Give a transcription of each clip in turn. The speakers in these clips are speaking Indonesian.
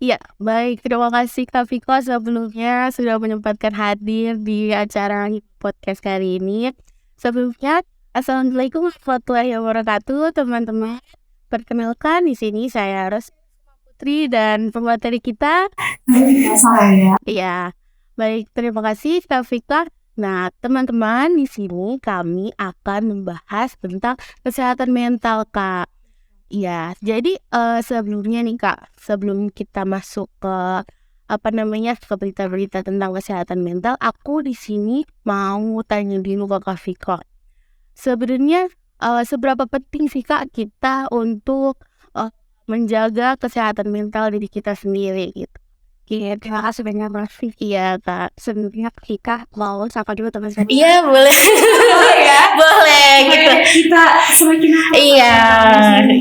Ya, baik. Terima kasih Kak Viko sebelumnya sudah menyempatkan hadir di acara podcast kali ini. Sebelumnya, Assalamualaikum warahmatullahi wabarakatuh, teman-teman. Perkenalkan di sini saya Ros Putri dan pemateri kita. Saya. Iya, baik. Terima kasih Kak Viko. Nah, teman-teman, di sini kami akan membahas tentang kesehatan mental, Kak. Iya, jadi sebelumnya nih Kak, sebelum kita masuk ke ke berita-berita tentang kesehatan mental, aku di sini mau tanya dulu ke Kak Viko. Sebenarnya seberapa penting sih Kak kita untuk menjaga kesehatan mental diri kita sendiri gitu? Oke, terima kasih banyak Mas Vicky. Iya Kak. Sebelumnya kita mau sapa dulu teman-teman. Iya boleh. ya? Boleh gitu. Kita semakin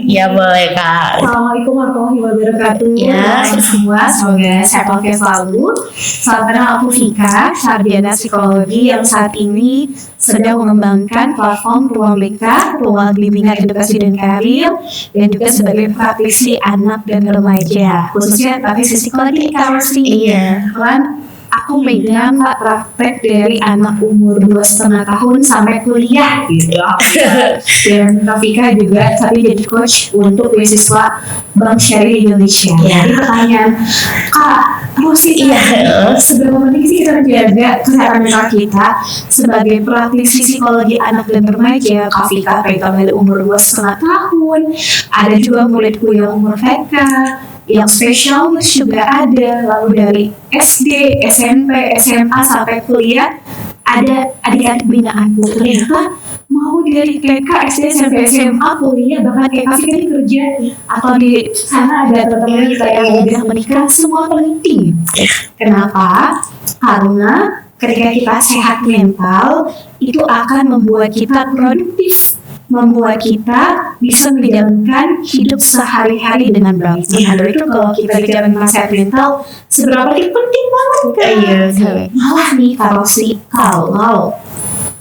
Iya boleh Kak. Assalamualaikum warahmatullahi wabarakatuh. Ya. Semua semoga sehat walafiat selalu. Salam kenal, aku Vika, sarjana psikologi yang saat ini sedang mengembangkan platform Ruang BK, Ruang Bimbingan Edukasi dan Karir, dan juga sebagai praktisi anak dan remaja, khususnya praktisi psikologi Karsi. Iya. Kan aku megang praktek dari anak umur 2,5 tahun sampai kuliah gitu. Dan Rafika juga tapi jadi coach untuk beasiswa Bank Syariah Indonesia. Iya. Jadi pertanyaan, Kak, Rosi, seberapa penting sih kita menjaga kesehatan mental kita sebagai praktisi psikologi anak dan remaja? Kak Vika pegang dari umur 2,5 tahun, ada juga muridku yang umur VK, yang spesialis juga ada, lalu dari SD, SMP, SMA sampai kuliah ada adik-adik binaanku. Ternyata mau dari TK, SD, SMP, SMA, kuliah, bahkan kayak Kak Vika kerja atau di sana ada teman-teman kita yang udah menikah, semua penting. Kenapa? Karena ketika kita sehat mental itu akan membuat kita produktif, membuat kita bisa menjalankan hidup sehari-hari dengan baik. Nah, itu kalau kita bicara tentang sehat mental, seberapa penting banget kan? Iya. Malah nih kalau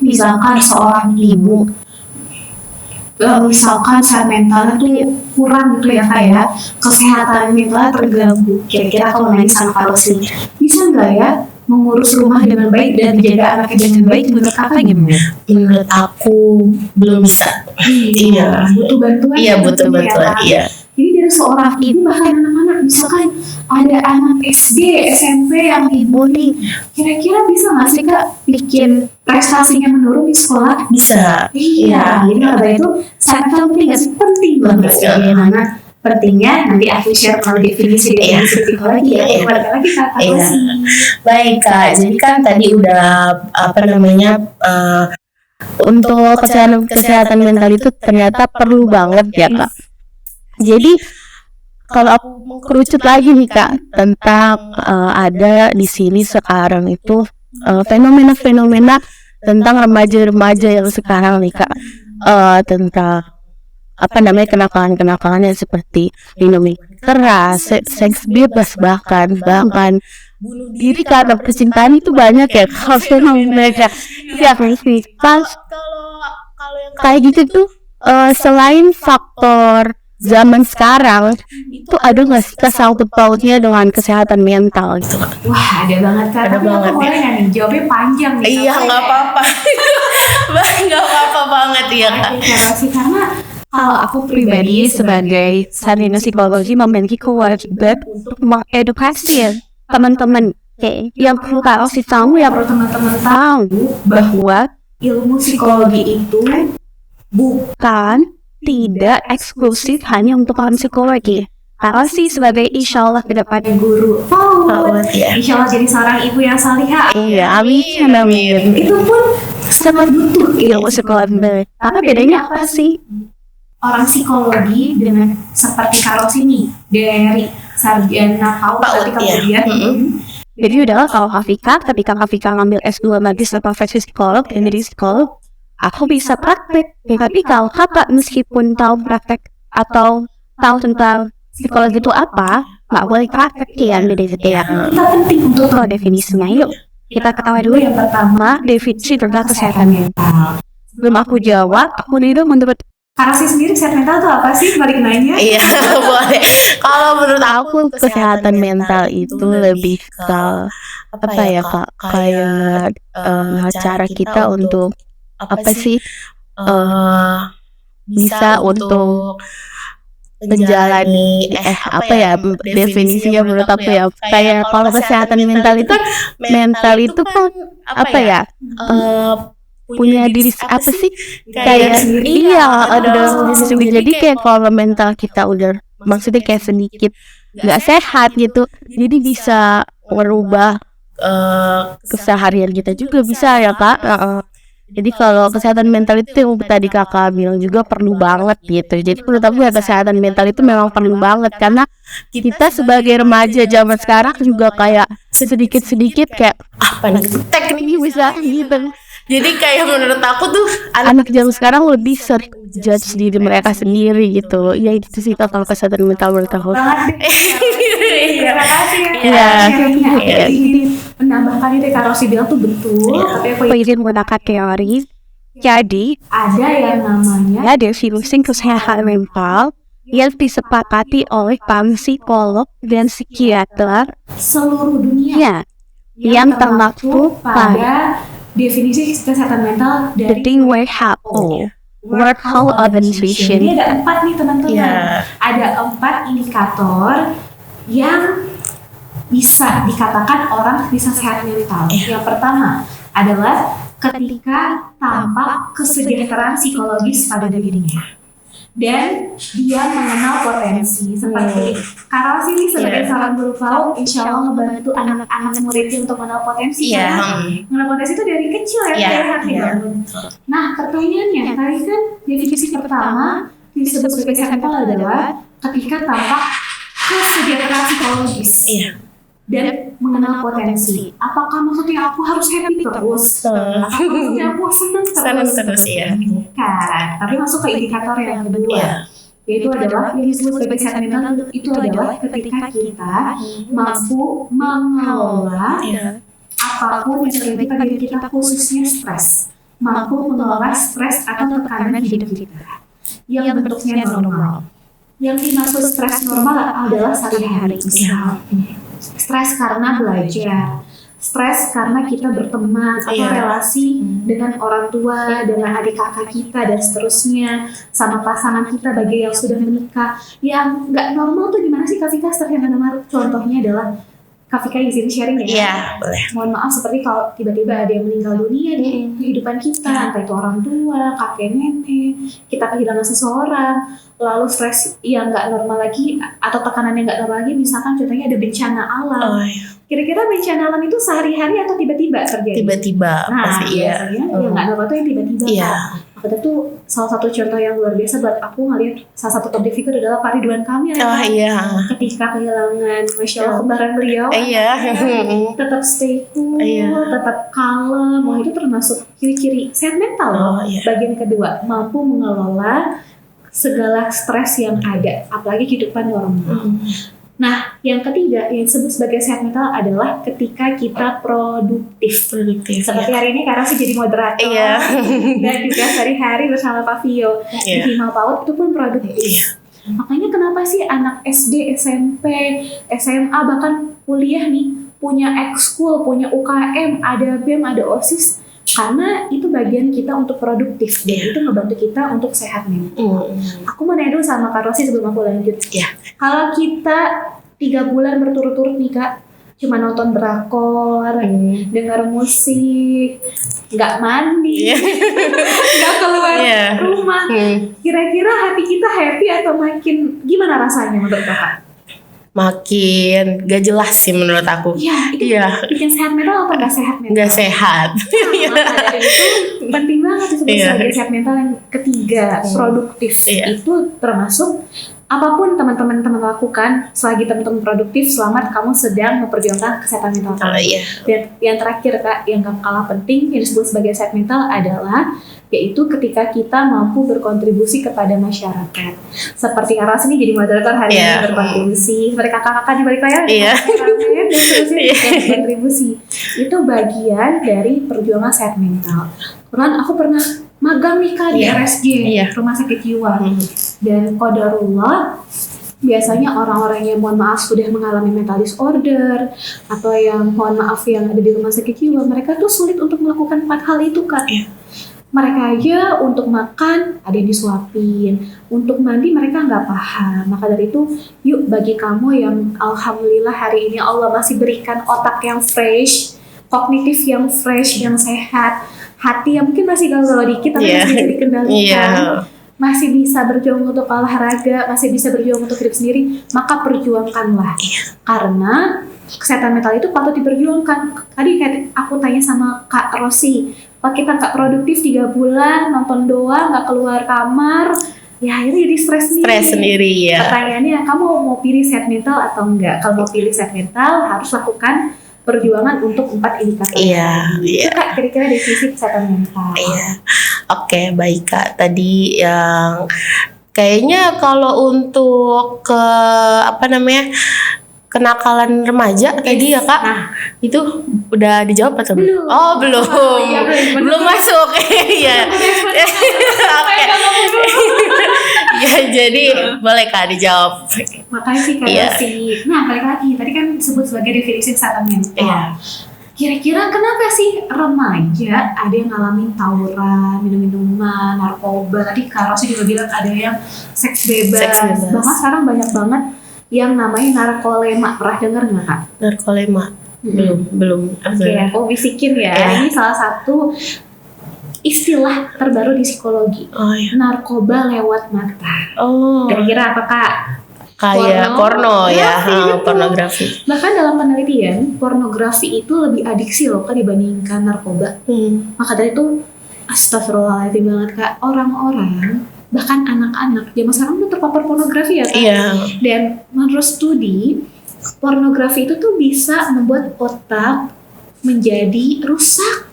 misalkan seorang ibu misalkan sehat mentalnya tuh kurang gitu ya kayak kesehatan mentalnya terganggu, kira-kira kalau main sama Karosi bisa nggak ya mengurus rumah dengan baik dan menjaga anaknya dengan baik? Menurut kakak gimana? Menurut aku belum bisa. Iya. Butuh bantuan. Iya butuh bantuan. Iya. Jadi dari seorang ibu bahkan anak-anak, misalkan ada anak SD, SMP yang ibu nih, kira-kira bisa nggak sih Kak bikin prestasinya menurun di sekolah? Bisa. Iya. Jadi kalau itu sangat penting nggak sih? Penting banget. Bagaimana pentingnya nanti aku share kalau definisi dari psikologi ya. Kepada kita Baik Kak, jadi kan tadi udah untuk kesehatan mental itu ternyata perlu banget ya Kak. Jadi kalau aku kerucut lagi nih Kak tentang ada di sini sekarang itu fenomena-fenomena tentang remaja-remaja yang sekarang nih Kak, tentang kenakalan-kenakalannya seperti minum keras, seks bebas bahkan bunuh diri karena percintaan itu banyak ya kalau mereka ya pas kalau yang kayak gitu tuh selain faktor zaman sekarang itu ada nggak sih sangkut pautnya dengan kesehatan mental gitu? Wah ada banget Kak. Ada banget ya. Boleh nih jawabnya panjang nih. Iya nggak apa-apa. Nggak apa-apa banget ya Kak. Karena kalau aku pribadi sebagai sarjana psikologi memiliki kewajiban untuk mengedukasi teman-teman. Yang perlu Kak Rosi tahu, yang perlu teman-teman tahu bahwa ilmu psikologi itu bukan tidak eksklusif hanya untuk orang psikologi. Kak Rosi sebagai insya Allah kedepannya guru, insya Allah jadi seorang ibu yang salihah. Iya, amin. Itu pun sangat butuh ilmu psikologi. Karena bedanya apa sih? Orang psikologi dengan seperti Kak Rosi nih dari sarjana PAUD kemudian. Jadi udahlah kalau ketika Kak Vika ngambil S2 magister profesi psikolog dan jadi psikolog, aku bisa praktek. Tapi kalau kakak meskipun tahu praktek atau tahu tentang psikologi itu apa, nggak boleh praktek ya. Kita penting untuk tahu definisinya. Yuk kita ketahui dulu yang pertama definisi tentang kesehatan mental. Sebelum aku jawab, aku nih menurut Karasi sendiri sehat mental tuh apa sih? Balik nanya. Iya, boleh. Kalau menurut aku kesehatan mental itu lebih ke apa ya Kak? Kayak cara kita untuk apa sih bisa untuk menjalani apa ya definisinya menurut aku ya, kayak kalau kesehatan mental itu kan apa ya, punya diri apa sih, kayak iya ada diri sendiri. Jadi kayak kalau mental kita udah maksudnya kayak sedikit nggak sehat gitu, jadi bisa merubah keseharian kita juga bisa ya Kak. Jadi kalau kesehatan mental itu yang tadi kakak bilang juga perlu banget gitu. Jadi menurut aku ya kesehatan mental itu memang perlu banget, karena kita sebagai remaja zaman sekarang juga kayak sedikit-sedikit kayak apa nih teknik bisa gitu. Jadi kayak menurut aku tuh anak zaman sekarang lebih sering judge diri mereka sendiri gitu. Ya itu sih Kak, kalau kesehatan mental menurut aku. Terima kasih Iya. ya. Ini menambahkan itu Kak Rosi bilang tuh betul. Tapi aku izin menggunakan teori. Jadi, ada yang namanya definisi kesehatan mental yang disepakati oleh para psikolog dan psikiater seluruh dunia yang termaktub pada definisi kesehatan mental dari WHO, World Health Organization. Ini ada 4 nih teman-teman. Ada 4 indikator yang bisa dikatakan orang bisa sehat mental. Yang pertama adalah ketika tampak kesejahteraan psikologis pada dirinya dan dia mengenal potensi. Seperti Karol sini sebagai seorang guru PAUD, insya Allah membantu anak-anak muridnya untuk mengenal potensi. Mengenal potensi itu dari kecil dari hati bangun. Nah, pertanyaannya tadi kan definisi pertama disebut sebagai sehat mental adalah ketika tampak kesejahteraan psikologis dan mengenal potensi. Apakah maksudnya aku harus happy terus? Apakah maksudnya aku senang terus? Kan, tapi masuk ke indikator yang kedua, yaitu adalah yang disebut sebagai sehat mental itu adalah ketika kita mampu mengelola apapun yang terjadi pada diri kita, khususnya stres, mampu mengelola stres atau tekanan hidup kita yang bentuknya normal. Yang dimaksud stres normal adalah sehari-hari, stres karena belajar, stres karena kita berteman atau relasi dengan orang tua, dengan adik kakak kita dan seterusnya, sama pasangan kita bagi yang sudah menikah. Yang nggak normal tuh gimana sih Kak Vika? Yang normal contohnya adalah Kak Vika izin sharing ya? Iya, boleh. Mohon maaf seperti kalau tiba-tiba ada yang meninggal dunia di kehidupan kita, entah itu orang tua, kakek nenek, kita kehilangan seseorang, lalu stres yang nggak normal lagi atau tekanan yang nggak normal lagi, misalkan contohnya ada bencana alam. Kira-kira bencana alam itu sehari-hari atau tiba-tiba terjadi? Tiba-tiba. Nah, biasanya yang nggak normal itu yang tiba-tiba. Itu tuh salah satu contoh yang luar biasa buat aku ngeliat. Salah satu public figure adalah Pak Ridwan Kamil. Ketika kehilangan Masya Allah kembaran beliau, tetap stay cool, tetap kalem. Wah, itu termasuk ciri-ciri sehat mental. Bagian kedua, mampu mengelola segala stres yang ada, apalagi kehidupan normal. Nah, yang ketiga yang disebut sebagai sehat mental adalah ketika kita produktif. Seperti hari ini Karol sih jadi moderator dan juga sehari-hari bersama Pak Vio di Hima PAUD itu pun produktif. Makanya kenapa sih anak SD, SMP, SMA bahkan kuliah nih punya ekskul, punya UKM, ada BEM, ada OSIS? Karena itu bagian kita untuk produktif dan itu ngebantu kita untuk sehat mental. Aku mau nanya dulu sama Kak Rosi sebelum aku lanjut. Kalau kita 3 bulan berturut-turut nih Kak, cuma nonton drakor, dengar musik, nggak mandi, nggak keluar rumah, kira-kira hati kita happy atau makin gimana rasanya menurut Kakak? Makin gak jelas sih menurut aku. Itu bikin sehat mental atau gak sehat mental? Gak sehat. Itu penting banget disebut sebagai sehat mental. Yang ketiga, produktif. Itu termasuk apapun teman-teman lakukan selagi teman-teman produktif, selamat kamu sedang memperjuangkan kesehatan mental kamu. Dan yang terakhir Kak, yang gak kalah penting yang disebut sebagai sehat mental adalah yaitu ketika kita mampu berkontribusi kepada masyarakat. Seperti Aras ini jadi moderator hari ini berkontribusi, seperti kakak-kakak di balik layar dan seterusnya berkontribusi. Itu bagian dari perjuangan sehat mental. Karena aku pernah magang nih Kak di Iya. RSJ, Iya. Rumah Sakit Jiwa. Hmm. Dan qadarullah biasanya orang-orang yang mohon maaf sudah mengalami mental disorder atau yang mohon maaf yang ada di rumah sakit jiwa, mereka tuh sulit untuk melakukan 4 hal itu Kak. Iya. Mereka aja untuk makan ada yang disuapin, untuk mandi mereka nggak paham. Maka dari itu, yuk bagi kamu yang alhamdulillah hari ini Allah masih berikan otak yang fresh, kognitif yang fresh, yang sehat, hati yang mungkin masih galau-galau dikit tapi Iya. masih bisa dikendalikan, Iya. masih bisa berjuang untuk olahraga, masih bisa berjuang untuk hidup sendiri, maka perjuangkanlah. Karena kesehatan mental itu patut diperjuangkan. Tadi kayak aku tanya sama Kak Rosi, Pak kita nggak produktif 3 bulan, nonton doang, nggak keluar kamar, ya akhirnya jadi stres Stres sendiri ya. Pertanyaannya, kamu mau pilih sehat mental atau enggak? Kalau mau pilih sehat mental, harus lakukan perjuangan untuk 4 indikator. Iya, tadi. iya. Itu Kak kira-kira definisi kesehatan mental. Iya. Oke, baik Kak. Tadi yang kayaknya kalau untuk kenakalan remaja tadi ya Kak, Nah, itu udah dijawab atau Belum. Oh, belum. Oh, iya, belum. Belum masuk. Iya. Oke. Ya, jadi boleh Kak dijawab. makasih Kak Iya. Rosi. Nah, balik lagi. Tadi kan disebut sebagai definisi kesehatan mental. Iya. Kira-kira kenapa sih remaja ada yang ngalamin tawuran, minum-minuman, narkoba? Tadi Kak Rosi juga bilang ada yang seks bebas. Seks bebas. Bahkan sekarang banyak banget yang namanya narkolema. Pernah dengar nggak Kak? Narkolema. Belum. Oke, aku bisikin ya. Iya. Ini salah satu istilah terbaru di psikologi. Oh ya. Narkoba lewat mata. Oh. Kira-kira apa Kak? Kayak porno ya, Pornografi, betul. pornografi. Bahkan dalam penelitian, pornografi itu lebih adiksi loh Kak dibandingkan narkoba. Maka dari itu, astagfirullahaladzim banget Kak, orang-orang, bahkan anak-anak, zaman sekarang udah terpapar pornografi ya Kak. Iya. Dan menurut studi, pornografi itu tuh bisa membuat otak menjadi rusak.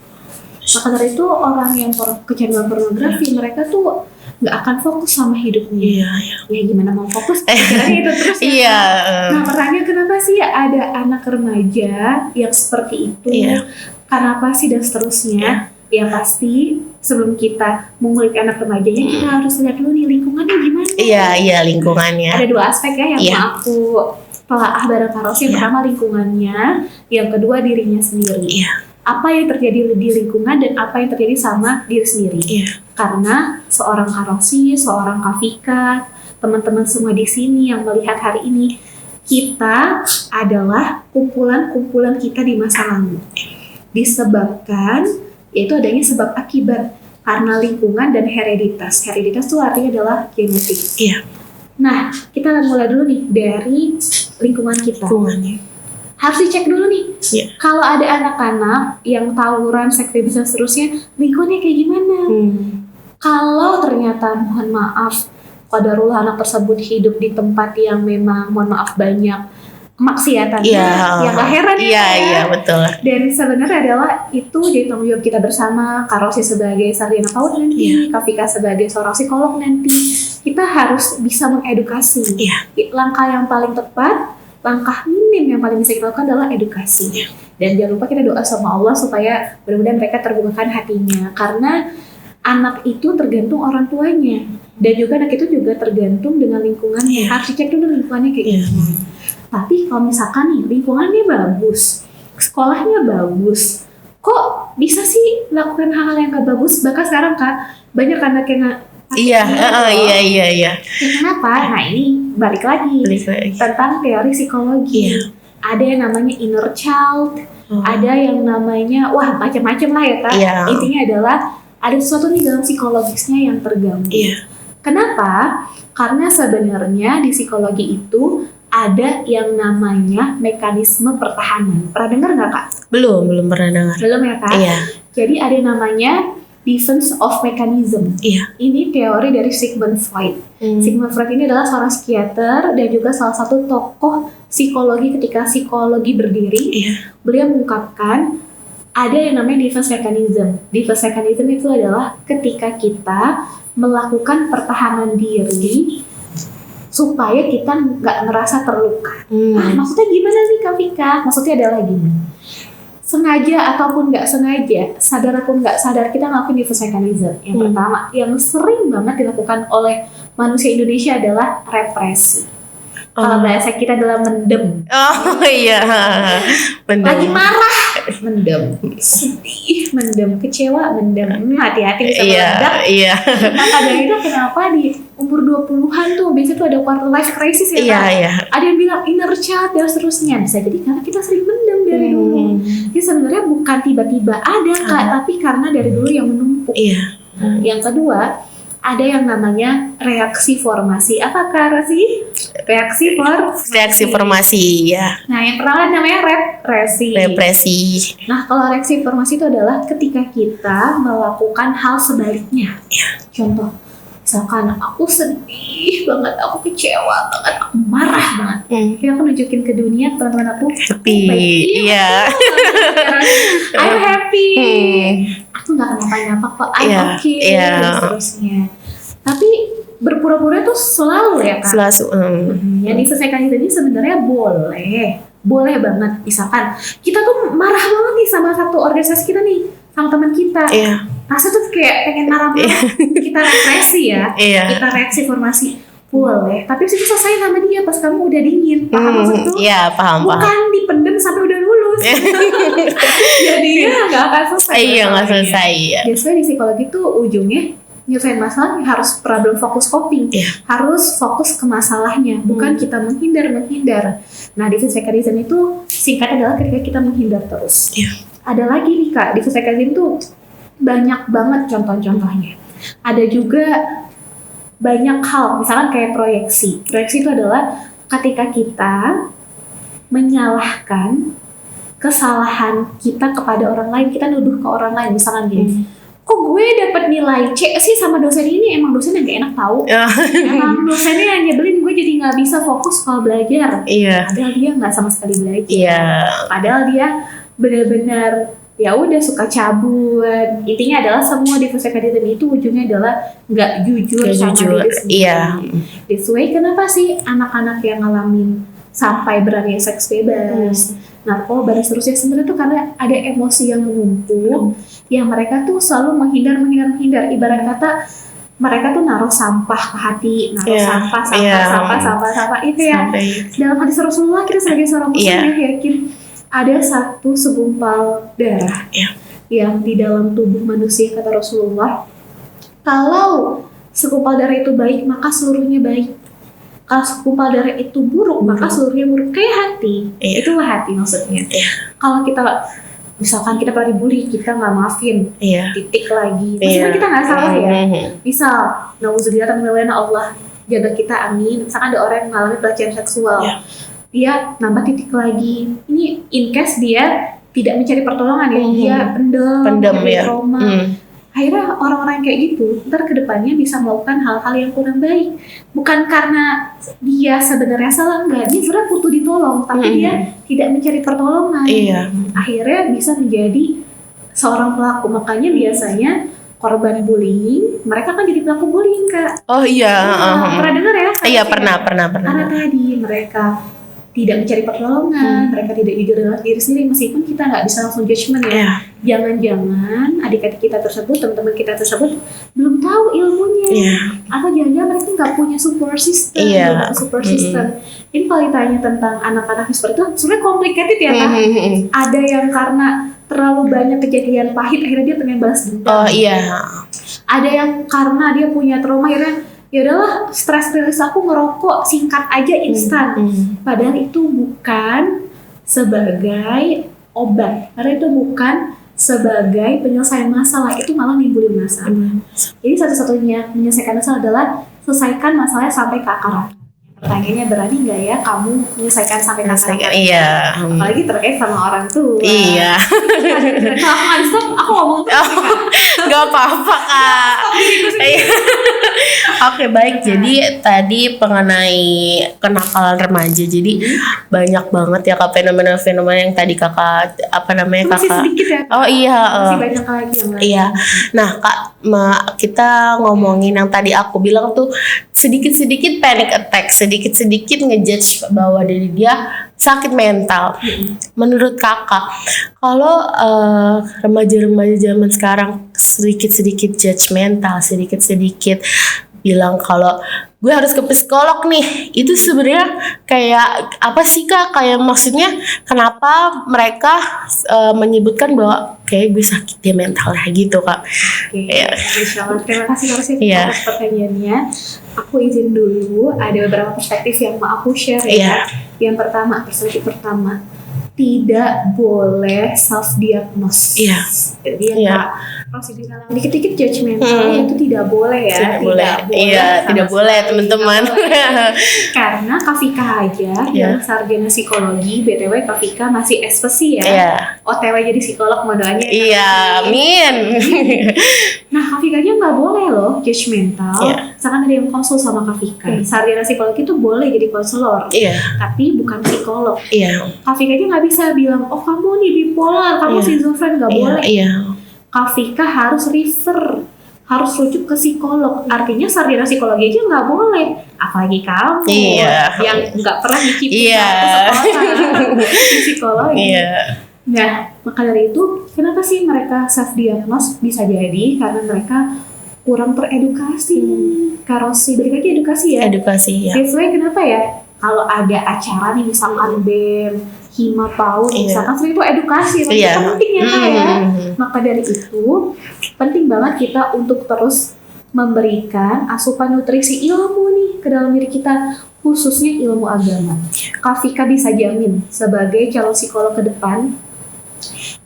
Maka dari itu orang yang kecanduan pornografi, mereka tuh nggak akan fokus sama hidupnya. Iya. Ya gimana mau fokus, pikirannya itu terus ya. Iya. Nah pertanyaan kenapa sih ada anak remaja yang seperti itu? Iya. Kenapa sih dan seterusnya? Ya pasti sebelum kita mengulik anak remajanya kita harus lihat dulu nih lingkungannya gimana. Iya, lingkungannya. Ada 2 aspek ya yang Iya. mau aku telaah bareng Kak Rosi. Yang Iya. pertama lingkungannya, yang kedua dirinya sendiri. Iya. Apa yang terjadi di lingkungan dan apa yang terjadi sama diri sendiri. Iya. Karena seorang Kak Rosi, seorang Kak Vika, teman-teman semua di sini yang melihat hari ini, kita adalah kumpulan-kumpulan kita di masa lalu. Disebabkan, yaitu adanya sebab akibat karena lingkungan dan hereditas. Hereditas itu artinya adalah genetik. Iya. Nah, kita mulai dulu nih dari lingkungan kita. Lingkungannya. Harus dicek dulu nih. Iya. Kalau ada anak-anak yang tawuran, seks bebas dan seterusnya, lingkungannya kayak gimana? Kalau ternyata mohon maaf, qadarullah anak tersebut hidup di tempat yang memang mohon maaf banyak kemaksiatannya, Iya. yang gak heran ya. Iya, Kak, ya. iya betul. Dan sebenarnya adalah itu jadi tanggung jawab kita bersama. Kak Rosi sebagai sarjana PAUD nanti, Kak Vika sebagai seorang psikolog nanti, kita harus bisa mengedukasi. Iya. Langkah yang paling tepat, langkah minim yang paling bisa kita lakukan adalah edukasi. Dan jangan lupa kita doa sama Allah supaya mudah-mudahan mereka terbukakan hatinya. Karena anak itu tergantung orang tuanya. Dan juga anak itu juga tergantung dengan lingkungannya. Iya. Harus dicek dulu lingkungannya kayak Iya. gimana. Tapi kalau misalkan nih lingkungannya bagus, sekolahnya bagus, kok bisa sih melakukan hal-hal yang gak bagus? Bahkan sekarang Kak, banyak anak yang Iya, iya. Ya, kenapa? Nah ini balik lagi Balik lagi. tentang teori psikologi. Iya. Ada yang namanya inner child, Oh. ada yang namanya wah macam-macam lah ya Kak. Iya. Intinya adalah ada sesuatu nih dalam psikologisnya yang terganggu. Iya. Kenapa? Karena sebenarnya di psikologi itu ada yang namanya mekanisme pertahanan. Pernah dengar nggak Kak? Belum pernah dengar. Belum ya Kak? Iya. Jadi ada yang namanya defense of mechanism. Iya. Ini teori dari Sigmund Freud. Sigmund Freud ini adalah seorang psikiater dan juga salah satu tokoh psikologi ketika psikologi berdiri. Iya. Beliau mengungkapkan ada yang namanya defense mechanism. Defense mechanism itu adalah ketika kita melakukan pertahanan diri supaya kita nggak ngerasa terluka. Maksudnya gimana nih Kak Vika? Maksudnya adalah gini. sengaja ataupun nggak sengaja, sadar ataupun nggak sadar kita ngelakuin defense mechanism. Yang pertama, yang sering banget dilakukan oleh manusia Indonesia adalah represi. Kalau bahasa kita adalah mendem. Oh iya. Lagi marah, mendem. Sedih, mendem. Kecewa, mendem. Hati-hati bisa meledak. Iya. Maka dari itu kenapa di umur 20-an tuh biasanya tuh ada quarter life crisis ya kan? Iya. Ada yang bilang inner child dan seterusnya. Bisa jadi karena kita sering mendem dari dulu. Jadi sebenarnya bukan tiba-tiba ada Kak, tapi karena dari dulu yang menumpuk. Iya. Yang kedua, ada yang namanya reaksi formasi. Apa Kak sih? Reaksi formasi ya. Nah, yang pertama namanya represi. Nah, kalau reaksi formasi itu adalah ketika kita melakukan hal sebaliknya. Contoh, misalkan aku sedih banget, aku kecewa banget, aku marah banget. Jadi aku nunjukin ke dunia, teman-teman aku Happy. Iya. I'm happy. Aku nggak kenapa-napa kok, I'm okay. Dan seterusnya. Tapi berpura-pura itu selalu ya Kak. Yang diselesaikan ini sebenarnya boleh banget. Misalkan kita tuh marah banget nih sama satu organisasi kita nih, sama teman kita. Rasanya tuh kayak pengen marah-marah. Kita represi ya. Kita reaksi formasi. Boleh, tapi itu selesai sama dia pas kamu udah dingin. Paham maksud itu? Iya, paham. Bukan dipendem sampai udah lulus. Jadi nggak akan selesai. Iya, nggak selesai. Biasanya di psikologi tuh ujungnya nyelesain masalah harus problem fokus coping, harus fokus ke masalahnya, bukan kita menghindar. Nah, defense mechanism itu singkatnya adalah ketika kita menghindar terus. Ada lagi nih Kak, defense mechanism tuh banyak banget contoh-contohnya. Ada juga banyak hal, misalkan kayak proyeksi. Proyeksi itu adalah ketika kita menyalahkan kesalahan kita kepada orang lain, kita nuduh ke orang lain, misalkan gini. Kok gue dapat nilai C sih sama dosen ini? Emang dosen yang gak enak tahu. Emang dosennya yang nyebelin gue jadi nggak bisa fokus kalau belajar. Padahal dia nggak sama sekali belajar. Padahal dia benar-benar ya udah suka cabut. Intinya adalah semua defense mechanism itu ujungnya adalah nggak jujur sama diri sendiri. This way, kenapa sih anak-anak yang ngalamin sampai berani seks bebas, narkoba dan seterusnya, sebenarnya tuh karena ada emosi yang menumpuk, yang mereka tuh selalu menghindar. Ibarat kata mereka tuh naruh sampah ke hati, sampah itu ya. Dalam hadis Rasulullah, kita sebagai seorang muslim yakin ada satu segumpal darah yang di dalam tubuh manusia, kata Rasulullah. Kalau segumpal darah itu baik, maka seluruhnya baik. Kalau segumpal darah itu buruk, maka seluruhnya buruk. Kayak hati, itulah hati maksudnya. Kalau kita misalkan kita pernah dibully, kita nggak maafin, titik lagi. Maksudnya kita nggak salah ya. Misal, nauzubillah Allah jaga kita, amin. Misalkan ada orang yang mengalami pelecehan seksual, dia nambah titik lagi. Ini in case dia tidak mencari pertolongan ya, dia pendem trauma. Akhirnya orang-orang kayak gitu ntar kedepannya bisa melakukan hal-hal yang kurang baik, bukan karena dia sebenarnya salah, enggak, dia sebenarnya butuh ditolong tapi dia tidak mencari pertolongan. Akhirnya bisa menjadi seorang pelaku. Makanya biasanya korban bullying, mereka kan jadi pelaku bullying Kak. Pernah dengar ya? Iya, pernah. Karena tadi mereka tidak mencari pertolongan, mereka tidak jujur dengan diri sendiri, meskipun kita nggak bisa langsung judgement ya. Jangan-jangan adik-adik kita tersebut, teman-teman kita tersebut belum tahu ilmunya, atau jangan-jangan mereka nggak punya support system. Ini kalau ditanya tentang anak-anak seperti itu, sebenarnya complicated ya kan. Ada yang karena terlalu banyak kejadian pahit, akhirnya dia pengen balas dendam. Ada yang karena dia punya trauma, akhirnya ya udahlah, stress release aku ngerokok singkat aja, instan. Padahal itu bukan sebagai obat, karena itu bukan sebagai penyelesaian masalah, itu malah nimbulin masalah. Jadi satu-satunya menyelesaikan masalah adalah selesaikan masalahnya sampai ke akar. Pertanyaannya, berani nggak ya kamu menyelesaikan sampai ke akar? Apalagi terkait sama orang tua. Kalau aku nggak stop, aku ngomong terus. Gak apa-apa Kak. Oke, baik. Jadi tadi mengenai kenakalan remaja. Jadi banyak banget ya Kak fenomena-fenomena yang tadi Kakak Masih Kakak. sedikit ya. Oh iya, Masih banyak lagi yang lain. iya. Nah, Kak, kita ngomongin yang tadi aku bilang tuh sedikit-sedikit panic attack, sedikit-sedikit ngejudge bahwa diri dia sakit mental. Menurut Kakak, kalau remaja-remaja zaman sekarang sedikit-sedikit judgmental, sedikit-sedikit bilang kalau gue harus ke psikolog nih, itu sebenarnya kayak apa sih Kak? Kayak maksudnya kenapa mereka menyebutkan bahwa kayak gue sakit dia mentalnya gitu Kak? Oke, Iya. Insya Allah. Terima kasih Iya. atas pertanyaannya. Aku izin dulu, ada beberapa perspektif yang mau aku share Iya. ya. Yang pertama, perspektif pertama, tidak boleh self diagnose. Iya. Jadi ya Iya. Kak, prosedural dikit-dikit judgmental itu tidak boleh ya. Tidak boleh. Iya, sama tidak boleh sekali. teman-teman. Tidak boleh. Karena Kak Vika aja Iya. yang sarjana psikologi, BTW Kak Vika masih SPSI ya. Iya. OTW jadi psikolog modelnya. Iya, amin. Nah, Kak Vika aja nggak boleh loh judgmental. Iya. Misalkan ada yang konsul sama Kak Vika, sarjana psikologi itu boleh jadi konselor, Iya. tapi bukan psikolog. Iya. Kak Vika aja nggak bisa bilang, oh kamu nih bipolar, kamu Iya. schizofren, nggak Iya. boleh. Iya. Kak Vika harus refer, harus rujuk ke psikolog. Artinya sarjana psikologi aja nggak boleh, apalagi kamu Iya. yang nggak pernah nyicipin Iya. sekolah di psikologi. Iya. Nah, maka dari itu, kenapa sih mereka self-diagnose? Bisa jadi karena mereka kurang teredukasi. Karosi, balik lagi edukasi ya. Edukasi ya. Giveaway kenapa ya? Kalau ada acara nih, misalkan BEM, Hima, PAUD, Iya. misalkan sering itu edukasi. Iya. Itu penting ya Kak ya. Mm. Maka dari itu, penting banget kita untuk terus memberikan asupan nutrisi ilmu nih ke dalam diri kita, khususnya ilmu agama. Kak Vika bisa jamin sebagai calon psikolog ke depan,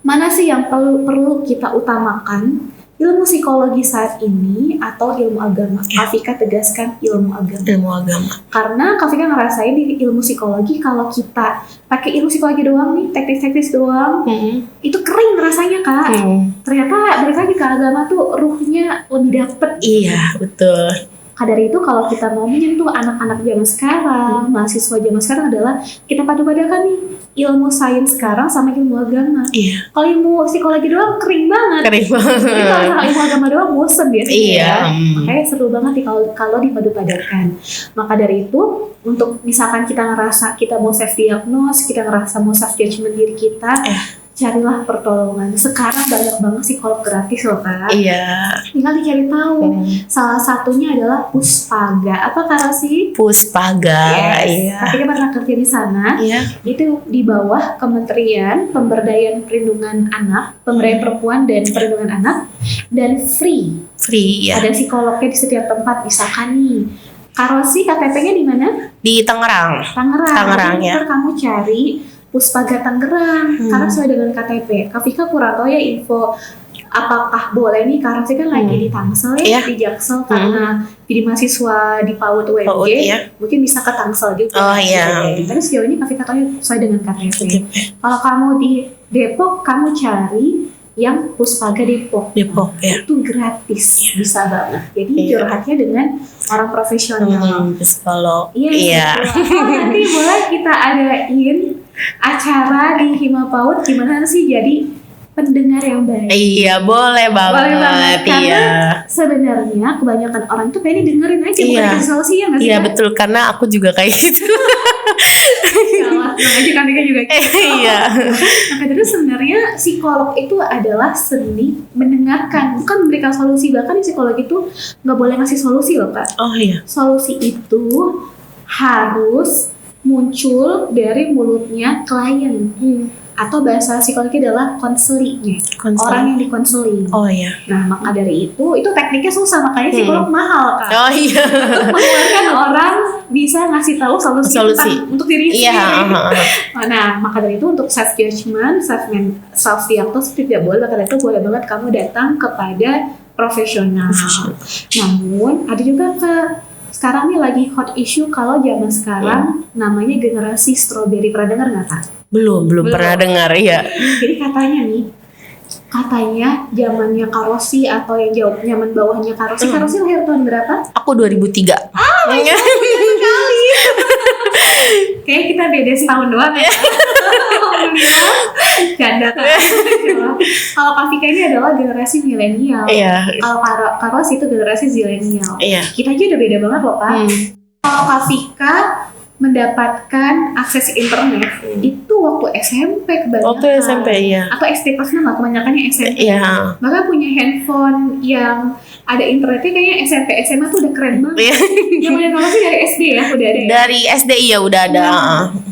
mana sih yang perlu kita utamakan, ilmu psikologi saat ini atau ilmu agama? Kak Vika tegaskan ilmu agama. Ilmu agama. Karena Kak Vika ngerasain di ilmu psikologi, kalau kita pakai ilmu psikologi doang nih, teknis-teknis doang, itu kering rasanya Kak. Ternyata balik lagi ke agama tuh ruhnya lebih dapet. Iya, betul. Maka dari itu kalau kita mau menyentuh anak-anak zaman sekarang, mahasiswa zaman sekarang adalah kita padu-padakan nih ilmu sains sekarang sama ilmu agama. Iya. Kalau ilmu psikologi doang kering banget. Keren Jadi kalau banget. sama ilmu agama doang bosen biasanya Iya. ya. Makanya seru banget nih kalau dipadu-padakan. Maka dari itu, untuk misalkan kita ngerasa kita mau self diagnose, kita ngerasa mau self judgment diri kita, carilah pertolongan. Sekarang banyak banget psikolog gratis loh Kak. Iya. Tinggal dicari tahu. Salah satunya adalah Puspaga. Apa Kak Rosi? Puspaga. Iya. Tapi kan pernah kerja di sana. Iya. Itu di bawah Kementerian Pemberdayaan Perlindungan Anak, Pemberdayaan Perempuan dan Perlindungan Anak, dan free. Free ya. Ada psikolognya di setiap tempat. Misalkan nih, Kak Rosi KTP-nya di mana? Di Tangerang. Tangerang. Tangerang, Jadi ya. ntar kamu cari Puspaga Tangerang karena sesuai dengan KTP. Kak Vika kurang tahu ya info apakah boleh nih, karena sih kan lagi di Tangsel ya, Iya. di Jaksel karena jadi mahasiswa di PAUD UMG, PAUD, iya. mungkin bisa ke Tangsel juga. Oh, iya. Tapi sejauh ini Kak Vika tahu ya sesuai dengan KTP. Kalau kamu di Depok, kamu cari yang Puspaga Depok. Depok ya. Itu gratis, bisa banget. Jadi Iya. curhatnya dengan orang profesional. Psikolog. Iya. Iya. betul. Oh, nanti boleh kita adain acara di Hima PAUD gimana sih jadi pendengar yang baik. Iya, boleh banget. Boleh banget, karena Iya. sebenarnya kebanyakan orang tuh pengen dengerin aja bukan Iya. dikasih solusi ya nggak sih? Iya, Kak? betul, karena aku juga kayak gitu. Salah, tenang aja Kak Vika juga gitu. Iya. Maka terus sebenarnya psikolog itu adalah seni mendengarkan, bukan memberikan solusi. Bahkan psikolog itu nggak boleh ngasih solusi loh Kak. Oh iya. Solusi itu harus muncul dari mulutnya klien. Atau bahasa psikologi adalah konselingnya, orang yang dikonseling. Oh iya. Nah, maka dari itu tekniknya susah, makanya psikolog mahal Kak. Oh iya. Untuk mengeluarkan orang bisa ngasih tahu solusi. Untuk diri Iya. sendiri. Nah, maka dari itu untuk self judgment, self diagnose tidak boleh. Maka dari itu boleh banget kamu datang kepada profesional. Namun ada juga Kak, sekarang nih lagi hot issue kalau zaman sekarang namanya generasi strawberry. Pernah dengar nggak Kak? Belum pernah dengar ya. Jadi katanya nih, katanya zamannya Kak Rosi atau yang jauh zaman bawahnya Kak Rosi. Kak Rosi lahir tahun berapa? Aku 2003. Kayak kita beda setahun doang ya. Alhamdulillah. Canda Kak. Kalau Kak Vika ini adalah generasi milenial. Iya. Kalau Kak Rosi itu generasi zilenial. Iya. Kita aja udah beda banget loh Kak. Kalau Kak Vika mendapatkan akses internet itu waktu SMP kebanyakan. Waktu SMP ya. Atau SD kelas 6 lah, kebanyakannya SMP. Iya. Maka punya handphone yang ada internetnya kayaknya SMP SMA tuh udah keren banget. Yang kalau sih dari SD ya udah ada. Ya? Dari SD ya udah ada.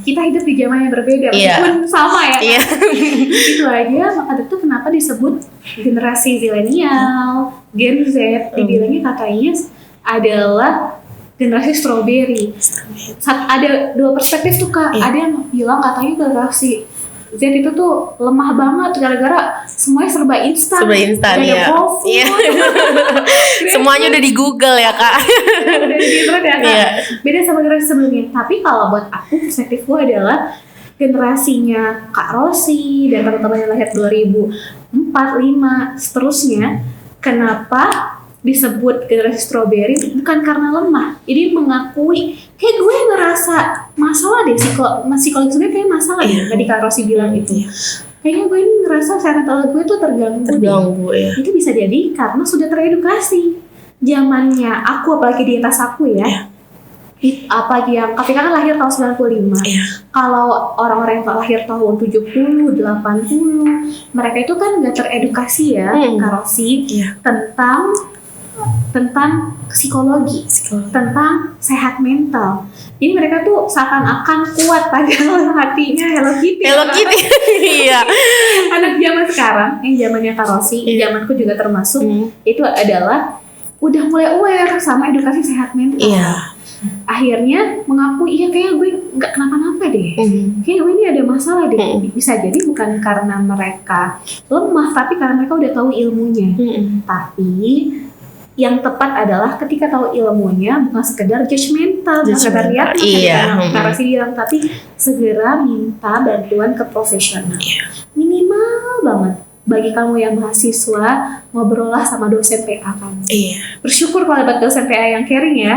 Kita hidup di zaman yang berbeda, Iya. meskipun sama ya. Iya. Itu aja, maka itu kenapa disebut generasi zilenial, Gen Z, dibilangnya katanya adalah generasi strawberry. Ada dua perspektif tuh Kak. Iya. Ada yang bilang katanya generasi Z itu tuh lemah banget gara-gara semuanya serba instan. Serba instan, Ada ya. GoFood. Iya. Semuanya udah di Google ya Kak. Udah di internet ya Kak. Iya. Beda sama generasi sebelumnya. Tapi kalau buat aku perspektifku adalah generasinya Kak Rosi dan teman-teman yang lahir 2004, 5 seterusnya. Kenapa disebut generasi strawberry? Bukan karena lemah, jadi mengakui kayak gue ngerasa masalah deh, psikologi gue kayak masalah deh. Tadi Kak Rosi bilang itu kayaknya gue ini ngerasa mental gue tuh terganggu ya. Itu bisa jadi karena sudah teredukasi zamannya aku, apalagi di atas aku ya. Apalagi yang Kak Vika kan lahir tahun 95. Kalau orang-orang yang lahir tahun 70, 80, mereka itu kan gak teredukasi ya, Kak Rosi, tentang psikologi, tentang sehat mental. Jadi mereka tuh seakan-akan kuat padahal hatinya Hello Kitty. Iya. Anak zaman sekarang, yang zamannya Kak Rosi, zamanku juga termasuk, itu adalah udah mulai aware sama edukasi sehat mental. Iya. Akhirnya mengakui, iya kayak gue nggak kenapa-napa deh, kayak gue ini ada masalah deh. Bisa jadi bukan karena mereka lemah, tapi karena mereka udah tahu ilmunya. Tapi yang tepat adalah ketika tahu ilmunya bukan sekedar judgmental, bukan sekedar lihat karena sih bilang, tapi segera minta bantuan ke profesional. Minimal banget bagi kamu yang mahasiswa, ngobrollah sama dosen PA kamu. Bersyukur kalau dapat dosen PA yang caring ya.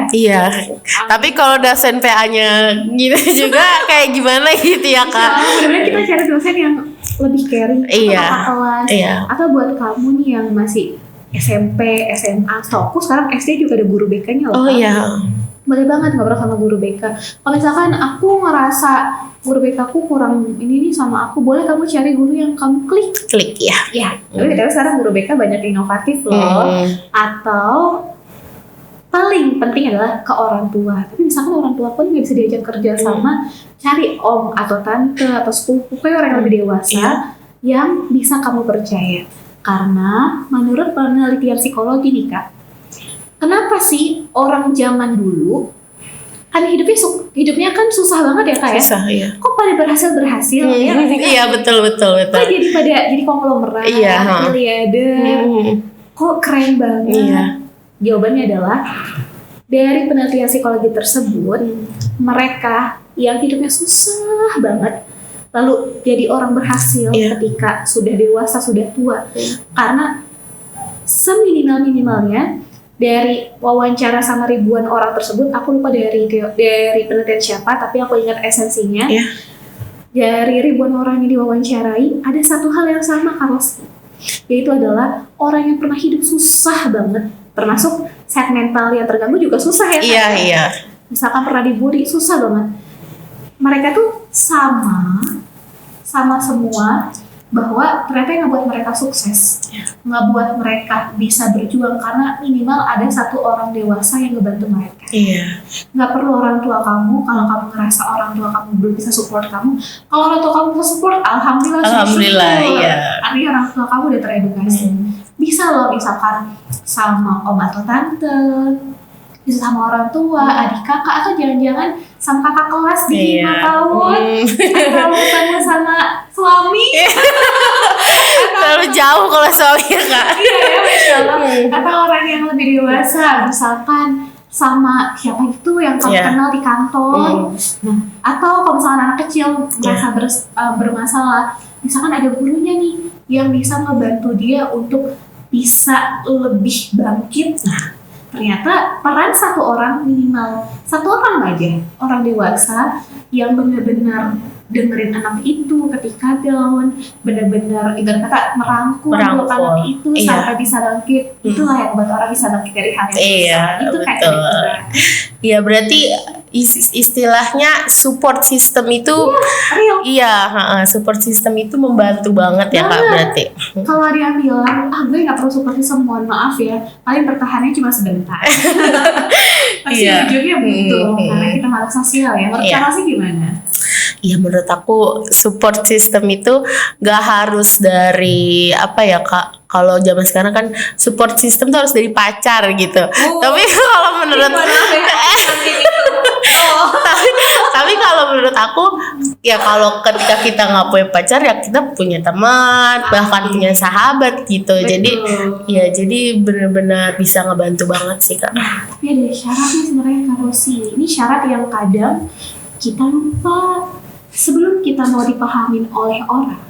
Tapi kalau dosen PA-nya gitu juga kayak gimana gitu ya Kak? Sebenarnya kita cari dosen yang lebih caring, kelas. Atau buat kamu nih yang masih SMP, SMA, aku sekarang SD juga ada guru BK-nya loh. Boleh banget ngobrol sama guru BK. Kalau misalkan aku ngerasa guru BK aku kurang ini nih sama aku, boleh kamu cari guru yang kamu klik ya. Tapi sekarang guru BK banyak inovatif loh. Atau paling penting adalah ke orang tua. Tapi misalkan orang tua pun nggak bisa diajak kerja sama, cari om atau tante atau sepupu, kayak orang yang lebih dewasa yang bisa kamu percaya. Karena menurut penelitian psikologi nih Kak, kenapa sih orang zaman dulu kan hidupnya kan susah banget ya Kak ya? Susah, iya. Kok pada berhasil ya? Iya betul. Kok jadi konglomerat, miliarder, kok keren banget? Jawabannya adalah dari penelitian psikologi tersebut, mereka yang hidupnya susah banget lalu jadi orang berhasil ketika sudah dewasa, sudah tua. Karena seminimal-minimalnya dari wawancara sama ribuan orang tersebut, aku lupa dari penelitian siapa, tapi aku ingat esensinya. Dari ribuan orang yang diwawancarai, ada satu hal yang sama Carlos, yaitu adalah orang yang pernah hidup susah banget, termasuk sehat mental yang terganggu juga susah ya. Misalkan pernah dibully, susah banget. Mereka tuh sama semua, bahwa ternyata yang ngebuat mereka sukses, ngebuat mereka bisa berjuang karena minimal ada satu orang dewasa yang ngebantu mereka. Nggak perlu orang tua kamu. Kalau kamu ngerasa orang tua kamu belum bisa support kamu, kalau orang tua kamu bisa support, alhamdulillah. Artinya orang tua kamu udah teredukasi. Bisa loh misalkan sama om atau tante, bisa sama orang tua, adik kakak, atau jangan-jangan sama kakak kelas di 5 tahun, atau ketemu sama suami. Terlalu jauh kalau suami ya Kak. Atau orang yang lebih dewasa, misalkan sama siapa itu yang kamu kenal di kantor. Nah, atau kalau misalkan anak kecil merasa bermasalah, misalkan ada gurunya nih yang bisa ngebantu dia untuk bisa lebih bangkit. Nah, ternyata peran minimal satu orang aja, orang dewasa yang benar-benar dengerin anak itu ketika down, benar-benar ibarat kata merangkul anak itu sampai bisa bangkit. Itulah yang buat orang bisa bangkit dari hal yang susah. Itu kayak gitu. Iya, berarti istilahnya support system itu support system itu membantu banget ya Kak berarti. Kalau dia bilang, gue gak perlu support system, mohon maaf ya, paling bertahannya cuma sebentar. Pasti ujungnya butuh, karena kita makhluk sosial ya. Menurut Kak Rosi gimana? Ya menurut aku support system itu gak harus dari apa ya Kak. Kalau zaman sekarang kan support system tuh harus dari pacar gitu. Tapi kalau menurut tapi kalau menurut aku ya kalau ketika kita nggak punya pacar ya kita punya teman, bahkan punya sahabat gitu. Jadi benar-benar bisa ngebantu banget sih Kak. Tapi ada syaratnya sebenarnya Kak Rosi. Ini syarat yang kadang kita lupa. Sebelum kita mau dipahamin oleh orang,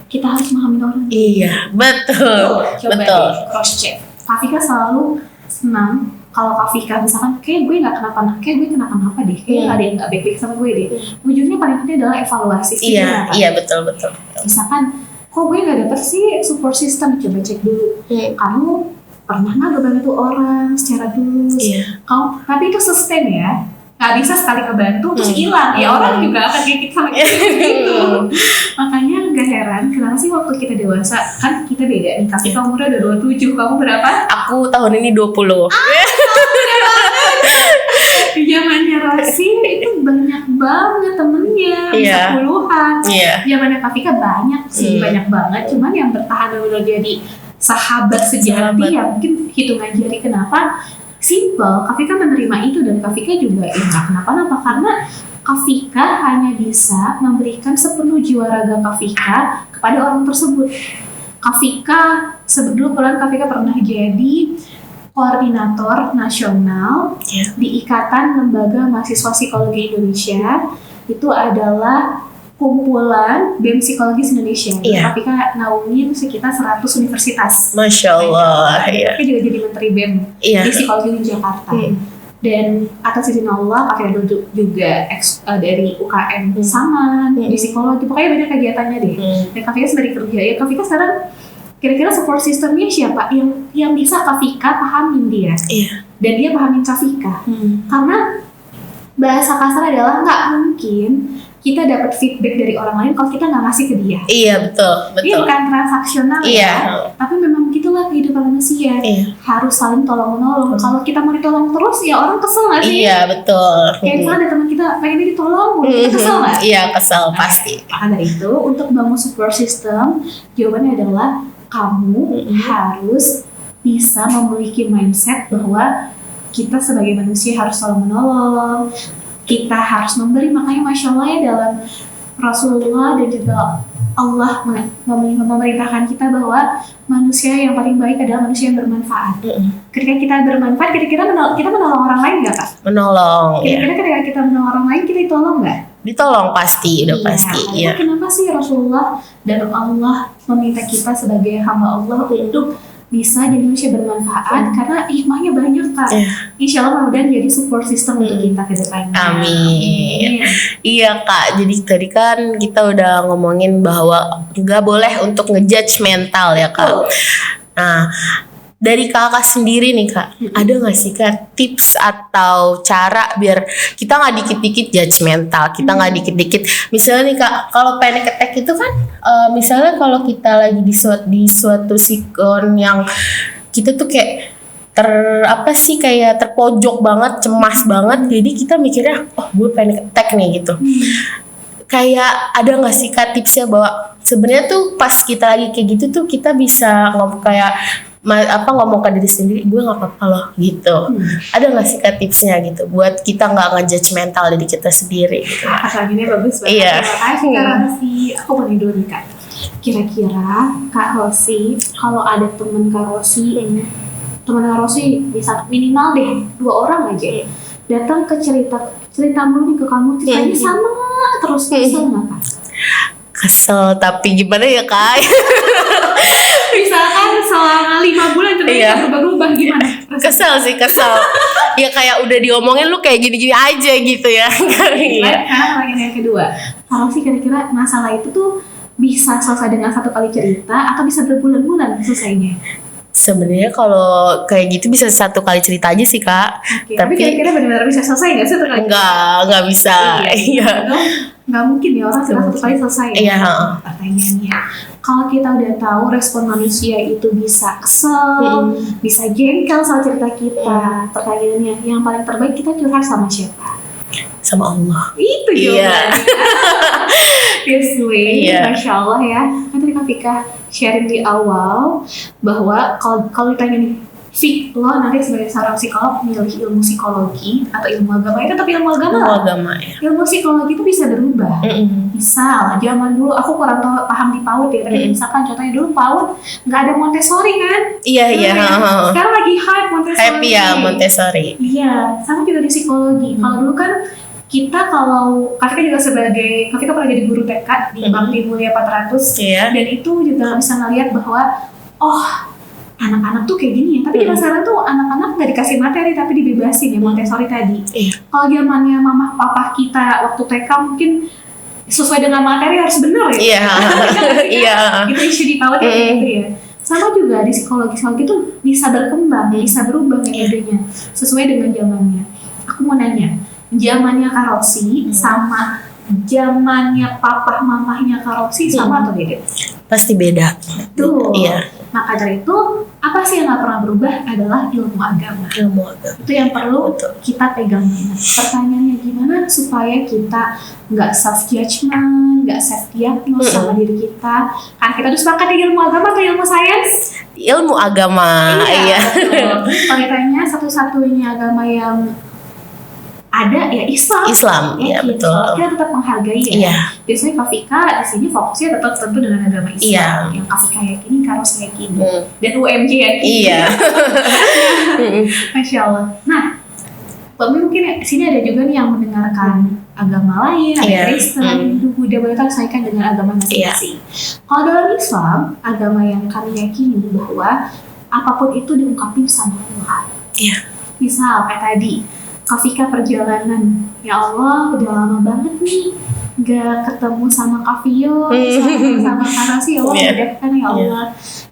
kita harus memahami orang. Iya, betul. Coba cross check. Kak Fika selalu senang kalau Kak Fika misalkan kayak gue nggak kenapa-napa, kayak gue kenapa-napa deh, kayak ada yang nggak baik-baik sama gue deh. Ujungnya paling penting adalah evaluasi. Iya betul. Misalkan, kok gue nggak dapet sih support system, coba cek dulu. Kamu pernah nggak ngebantu orang secara tulus? Tapi itu sustain ya. Nggak bisa sekali kebantu terus hilang, ya orang juga akan kayak kita sama gitu. Makanya gak heran kenapa sih waktu kita dewasa, kan kita beda nih, Kak umurnya udah 27, kamu berapa? Aku tahun ini 20. Di zamannya Rosi itu banyak banget temennya, bisa puluhan. Zamannya Kak Fika banyak sih, banyak banget, cuman yang bertahan udah jadi sahabat sejati ya mungkin hitungan jari. Kenapa? Simple, Kak Fika menerima itu dan Kak Fika juga gak kenapa-napa karena Kak Fika hanya bisa memberikan sepenuh jiwa raga Kak Fika kepada orang tersebut. Kak Fika sebelum Kak Fika pernah jadi koordinator nasional di Ikatan Lembaga Mahasiswa Psikologi Indonesia. Itu adalah kumpulan BEM Psikologis Indonesia. Kak Fika naungin sekitar 100 universitas. Masya Allah. Kak Fika juga jadi menteri BEM di Psikologi di Jakarta. Dan atas izin Allah, Kak Fika juga dari UKM sama di psikologi. Pokoknya banyak kegiatannya deh. Dan Kak Fika sendiri kerja. Ya Kak Fika sekarang kira-kira support systemnya siapa yang bisa Kak Fika pahamin dia? Dan dia pahamin Kak Fika. Karena bahasa kasar adalah nggak mungkin kita dapat feedback dari orang lain kalau kita nggak ngasih ke dia. Iya betul. Ini bukan transaksional tapi memang gitulah kehidupan manusia. Harus saling tolong menolong. Kalau kita mau ditolong terus ya orang kesel nggak sih? Iya betul. Kayak misalnya ada teman kita pengen ditolong, kita kesel nggak? Iya kesel pasti. Maka dari itu untuk bangun support system jawabannya adalah kamu harus bisa memiliki mindset bahwa kita sebagai manusia harus tolong menolong. Kita harus memberi, makanya Masya Allah ya dalam Rasulullah dan juga Allah memerintahkan kita bahwa manusia yang paling baik adalah manusia yang bermanfaat. Ketika kita bermanfaat, kira-kira kita menolong orang lain nggak Kak? Menolong. Kira-kira ketika kita menolong orang lain, kita ditolong nggak? Ditolong pasti, udah pasti. Kenapa sih Rasulullah dan Allah meminta kita sebagai hamba Allah untuk bisa jadi manusia bermanfaat karena hikmahnya banyak Kak. Insya Allah mudah-mudahan jadi support system untuk kita ke depannya. Amin. Iya Kak, jadi tadi kan kita udah ngomongin bahwa nggak boleh untuk ngejudge mental ya Kak. Nah, dari kakak sendiri nih Kak, ada nggak sih Kak tips atau cara biar kita nggak dikit-dikit judgmental, kita nggak dikit-dikit, misalnya nih Kak, kalau panic attack itu kan, misalnya kalau kita lagi di suatu sikon yang kita tuh kayak kayak terpojok banget, cemas banget, jadi kita mikirnya, oh gue panic attack nih gitu. Kayak ada nggak sih Kak tipsnya bahwa sebenarnya tuh pas kita lagi kayak gitu tuh kita bisa ngomong ke diri sendiri, gue nggak apa-apa loh gitu. Ada nggak sih Kak tipsnya gitu buat kita nggak ngejudge mental diri kita sendiri gitu. Ini bagus banget. Iya. Kak Rosi, aku mau dulu nih Kak. Kira-kira Kak Rosi kalau ada temen Kak Rosi bisa minimal deh 2 orang aja datang ke cerita dulu nih ke kamu, ceritanya sama terus bisa nggak Kak? Kesel tapi gimana ya Kak? Misalkan selama 5 bulan terus Iya. berubah-ubah gimana? Kesel sih, kesel. Ya kayak udah diomongin lu kayak gini-gini aja gitu ya. Iya. Sekarang pertanyaan yang kedua, kalau sih kira-kira masalah itu tuh bisa selesai dengan satu kali cerita atau bisa berbulan-bulan selesainya? Sebenarnya kalau kayak gitu bisa satu kali cerita aja sih Kak. Oke, tapi kira-kira benar-benar bisa selesai nggak satu kali? Enggak bisa. Iya. Nggak mungkin ya orang sudah satu kali selesai. Iya. Pertanyaannya, kalau kita udah tahu respon manusia itu bisa kesel, bisa jengkel soal cerita kita, pertanyaannya yang paling terbaik kita curhat sama siapa? Sama Allah. Itu Iya. jawabannya. Yes, Iya. Masya Allah ya. Kan tadi Kak Vika sharing di awal bahwa kalau ditanya nih, Fik, lo nanti sebagai seorang psikolog milih ilmu psikologi atau ilmu agama, ya tapi ilmu agama Ilmu lah. agama ya. Ilmu psikologi itu bisa berubah. Misal, zaman dulu aku kurang tahu paham di PAUD ya, tapi misalkan contohnya dulu PAUD nggak ada Montessori kan? Iya iya. Sekarang lagi hype Montessori. Happy ya Montessori. Iya, sama juga di psikologi. Kalau dulu kan kita Kak Vika juga sebagai, Kak Vika pernah jadi guru TK di Bakti Mulia 400, Iya. dan itu juga bisa ngeliat bahwa anak-anak tuh kayak gini ya. Tapi zaman sekarang tuh anak-anak nggak dikasih materi tapi dibebasin ya Montessori tadi. Iya. Kalau zamannya mama papa kita waktu TK mungkin sesuai dengan materi harus benar ya. Iya. Iya. Itu isu di PAUD gitu ya. Sama juga di psikologi itu bisa berkembang, bisa berubah metodenya sesuai dengan zamannya. Aku mau nanya, zamannya Kak Rosi sama zamannya papa mamahnya Kak Rosi sama atau beda? Pasti beda. Tuh. Iya. Maka dari itu, apa sih yang gak pernah berubah adalah ilmu agama. Ilmu agama. Itu yang perlu kita pegang banget. Pertanyaannya gimana supaya kita nggak self judgment, nggak self diagnose sama diri kita. Kan kita harus sepakat di ilmu agama atau ilmu sains? Ilmu agama. Iya. Betul. Kalau ditanya satu-satunya agama yang ada ya Islam. Islam, iya gitu. betul. Kita tetap menghargai ya. Iya. Biasanya Kak Vika di sini fokusnya tetap tentu dengan agama Islam. Iya. Yang Kak Vika yakini, Kak Ros yakini, dan UMJ yakini. Iya. Masya Allah. Nah, mungkin di sini ada juga nih yang mendengarkan agama lain, ada Iya. Kristen, Hindu, Buddha, mereka sesuaikan dengan agama masing-masing. Kalau dalam Islam, agama yang kami yakini bahwa apapun itu diungkapin sama Allah. Iya. Misal kayak tadi, Kak Vika perjalanan, ya Allah udah lama banget nih gak ketemu sama Kak Vio, sama Kak Rosi, ya Allah udah kan ya Allah.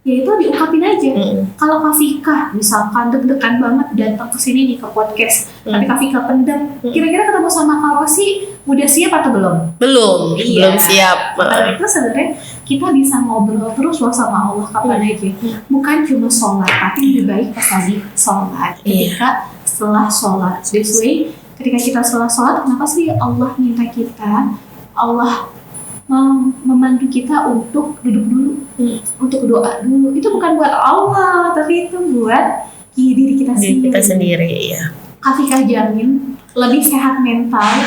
Ya itu diungkapin aja. Kalau Kak Vika misalkan deg-degan banget datang ke sini nih ke podcast, tapi Kak Vika pendam, kira-kira ketemu sama Kak Rosi udah siap atau belum? Belum. Iya. Belum siap. Karena itu sebenarnya kita bisa ngobrol terus loh sama Allah kapan aja. Bukan cuma sholat, tapi lebih baik pas lagi sholat. Ketika setelah sholat, this way, ketika kita setelah sholat, kenapa sih Allah minta kita, Allah memandu kita untuk duduk dulu, untuk doa dulu. Itu bukan buat Allah, tapi itu buat diri kita sendiri. Kita sendiri, ya. Kak Vika jamin lebih sehat mental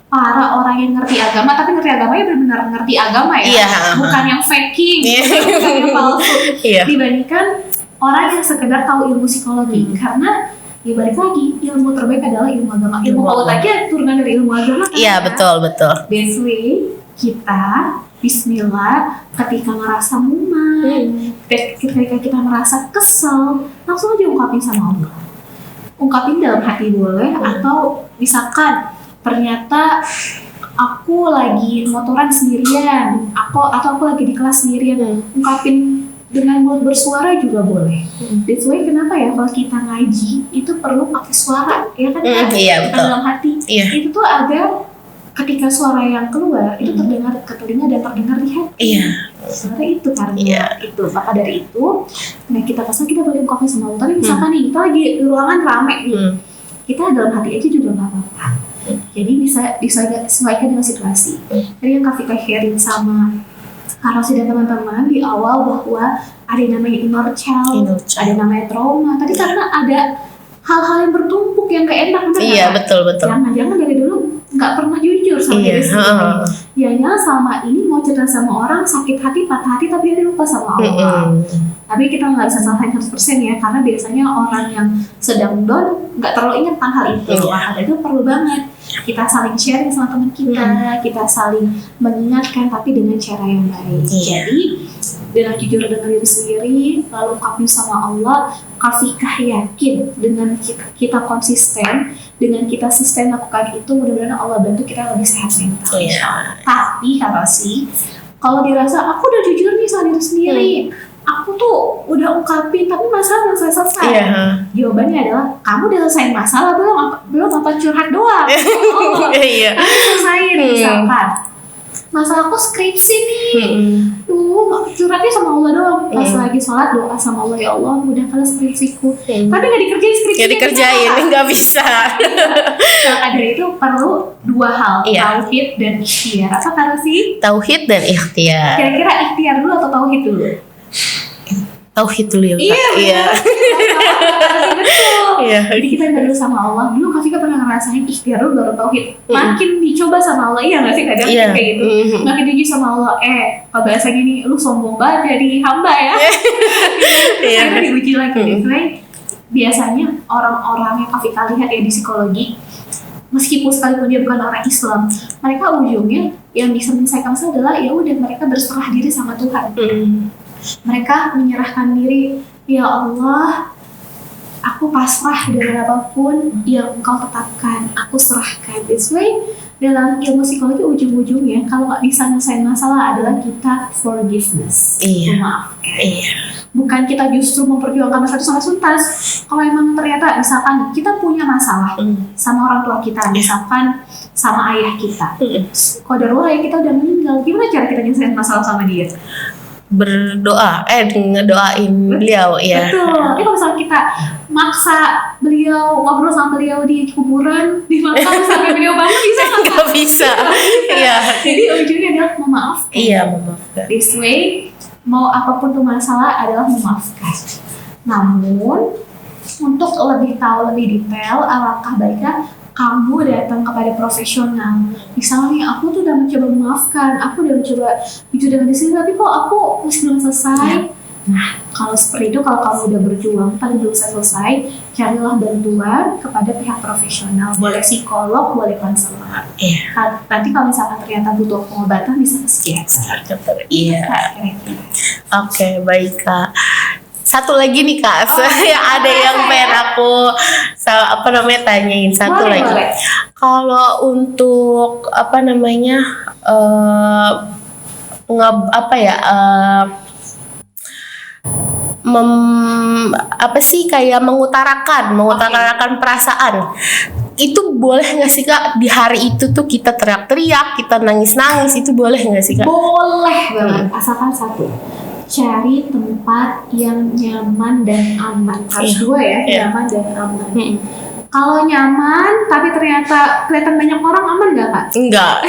para orang yang ngerti agama, tapi ngerti agamanya benar-benar ngerti agama ya, Iya. bukan yang faking, Iya. bukan yang palsu, Iya. dibandingkan orang yang sekedar tahu ilmu psikologi. Karena ya balik lagi, ilmu terbaik adalah ilmu agama. Ilmu PAUD aja turunan dari ilmu agama kan? Iya, betul. This way, kita bismillah ketika ngerasa mumet, ketika kita merasa kesel, langsung aja ungkapin sama Allah. Ungkapin dalam hati boleh, atau misalkan ternyata aku lagi motoran sendirian, atau aku lagi di kelas sendirian, ungkapin dengan mulut bersuara juga boleh. That's why kenapa ya kalau kita ngaji itu perlu pakai suara, ya kan? Iya, betul. Dalam hati. Iya. Itu tuh agar ketika suara yang keluar itu terdengar ke telinga dan terdengar di hati. Iya. Sebenarnya itu karena itu. Maka dari itu, nah kita pasang kita boleh ungkapin sama Allah. Tapi misalkan nih kita lagi di ruangan rame nih, kita dalam hati aja juga nggak apa-apa. Jadi bisa disesuaikan dengan situasi. Tadi yang Kak Vika sharing sama Kak Rosi dan teman-teman di awal bahwa ada yang namanya inner child, ada yang namanya trauma. Tadi karena ada hal-hal yang bertumpuk yang gak enak, bener Iya, gak? betul. Jangan-jangan dari dulu nggak pernah jujur sama diri sendiri. Ya sama ini mau cerita sama orang sakit hati, patah hati, tapi dia lupa sama Allah. Tapi kita nggak bisa salahin 100% ya, karena biasanya orang yang sedang down nggak terlalu ingat tentang hal itu. Maka itu perlu banget Kita saling sharing sama teman kita saling mengingatkan tapi dengan cara yang baik. Jadi dengan jujur dengan diri sendiri, lalu ungkapin sama Allah, Kafikah yakin dengan kita konsisten, dengan kita sustain lakukan itu, mudah-mudahan Allah bantu kita lebih sehat mental. Tapi kata sih, kalau dirasa aku udah jujur nih sama diri sendiri, aku tuh udah ungkapin tapi masalah belum selesai. Jawabannya adalah kamu udah selesai masalah belum apa curhat doang. Kamu selesaiin. Misalkan masalah aku skripsi nih, curhatnya sama Allah doang. Pas lagi sholat doa sama Allah, ya Allah mudahkanlah skripsiku. Tapi nggak dikerjain skripsinya. Nggak dikerjain, nggak bisa. Maka dari itu perlu dua hal, tauhid dan ikhtiar. Apa kata sih? Tauhid dan ikhtiar. Kira-kira ikhtiar dulu atau tauhid dulu? Tauhid dulu ya Kak. Iya. Betul. Iya. Jadi kita dulu sama Allah. Dulu Kafika pernah ngerasain ikhtiar dulu baru tauhid. Makin dicoba sama Allah, iya nggak sih kadang kayak gitu. Makin diuji sama Allah, kalau bahasa gini, lu sombong banget jadi hamba ya. Akhirnya diuji lagi. Biasanya orang-orang yang Kafika lihat ya di psikologi, meskipun sekalipun dia bukan orang Islam, mereka ujungnya yang bisa menyelesaikan masalah adalah ya udah mereka berserah diri sama Tuhan. Mereka menyerahkan diri, ya Allah, aku pasrah dengan apapun yang Engkau tetapkan, aku serahkan. This way, dalam ilmu psikologi ujung-ujungnya kalau nggak bisa nyelesain masalah adalah kita forgiveness, memaafkan. Bukan kita justru memperjuangkan masalah itu sampai tuntas. Kalau emang ternyata misalkan kita punya masalah sama orang tua kita, misalkan sama ayah kita, qadarullah ya kita udah meninggal, gimana cara kita nyelesain masalah sama dia? Berdoa, ngedoain beliau ya. Betul. Tapi kalau misalnya kita maksa beliau ngobrol sama beliau di kuburan, di makam sampai beliau bangun bisa nggak bisa. Iya. Jadi ujungnya adalah memaafkan. Iya, memaafkan. This way, mau apapun tuh masalah adalah memaafkan. Namun untuk lebih tahu lebih detail, alangkah baiknya kamu datang kepada profesional. Misalnya aku tuh udah mencoba memaafkan, aku udah mencoba jujur dengan diri sendiri, tapi kok aku masih belum selesai. Nah, kalau seperti itu, kalau kamu udah berjuang tapi belum selesai, carilah bantuan kepada pihak profesional. Boleh psikolog, boleh konselor. Nanti kalau misalkan ternyata butuh pengobatan, bisa ke psikiater. Iya. Oke, baik Kak. Satu lagi nih Kak, ada yang pengen aku tanyain satu lagi. Kalau untuk kayak mengutarakan perasaan, itu boleh nggak sih Kak di hari itu tuh kita teriak-teriak, kita nangis-nangis, itu boleh nggak sih Kak? Boleh banget, asalkan satu, cari tempat yang nyaman dan aman. Harus dua ya, nyaman dan aman. Kalau nyaman tapi ternyata kelihatan banyak orang, aman nggak Kak? Enggak.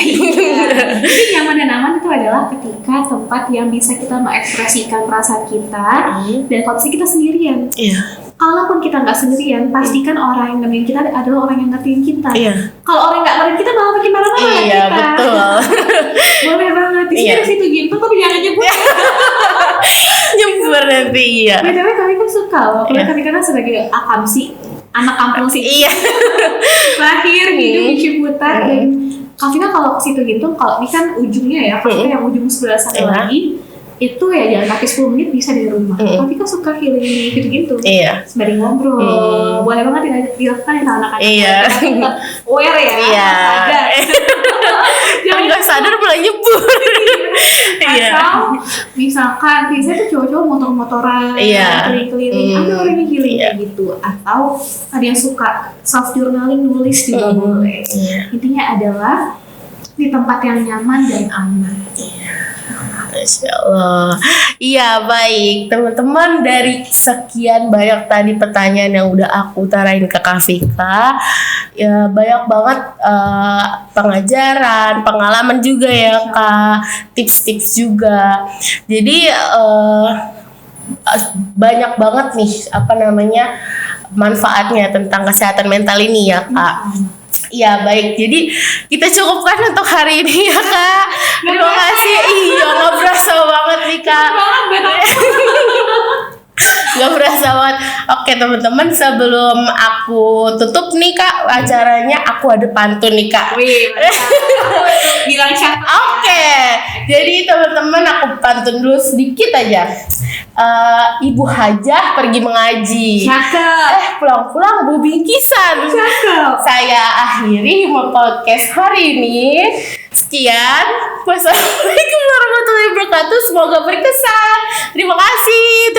Jadi nyaman dan aman itu adalah ketika tempat yang bisa kita mengekspresikan perasaan kita, dan kondisi kita sendirian. Kalaupun kita nggak sendirian, pastikan orang yang nemenin kita adalah orang yang ngertiin kita. Kalau orang nggak ngertiin kita malah makin marah-marah kita. Iya, betul. Boleh banget. Di sini situ gitu, tapi jangan nyebut. Nyebur nanti Btw kami kan suka loh, kami kan sebagai akamsi, anak kampung sih. Lahir hidup di Ciputat, dan Kafika kalau ke situ gitu, kalau ini kan ujungnya ya, Kafika yang ujung sebelah sana lagi, itu ya jalan kaki 10 menit bisa di rumah. Kafika suka healing gitu-gitu. Sembari ngobrol, boleh banget dilakukan sama anak-anak. Tetap aware ya, sadar. Jangan nggak sadar mulai nyebur. Atau misalkan biasanya tuh cowok-cowok motor-motoran, keliling-keliling, ada orang yang healing kayak gitu. Atau ada yang suka self journaling, nulis juga boleh. Intinya adalah di tempat yang nyaman dan aman. Masya Allah. Iya, baik teman-teman, dari sekian banyak tadi pertanyaan yang udah aku utarain ke Kafika, ya banyak banget pengajaran, pengalaman juga ya Kak, tips-tips juga. Jadi banyak banget nih manfaatnya tentang kesehatan mental ini ya Kak. Ya baik, jadi kita cukupkan untuk hari ini ya Kak. Terima kasih. Iya, nggak berasa banget nih Kak. Gak berasa banget. Oke teman-teman, sebelum aku tutup nih Kak acaranya, aku ada pantun nih Kak. Wih, aku bilang siapa? Oke, jadi teman-teman aku pantun dulu sedikit aja. Ibu Hajah pergi mengaji. Cakep. Pulang-pulang bawa bingkisan. Cakep. Saya akhiri podcast hari ini. Sekian. Wassalamualaikum warahmatullahi wabarakatuh. Semoga berkesan. Terima kasih.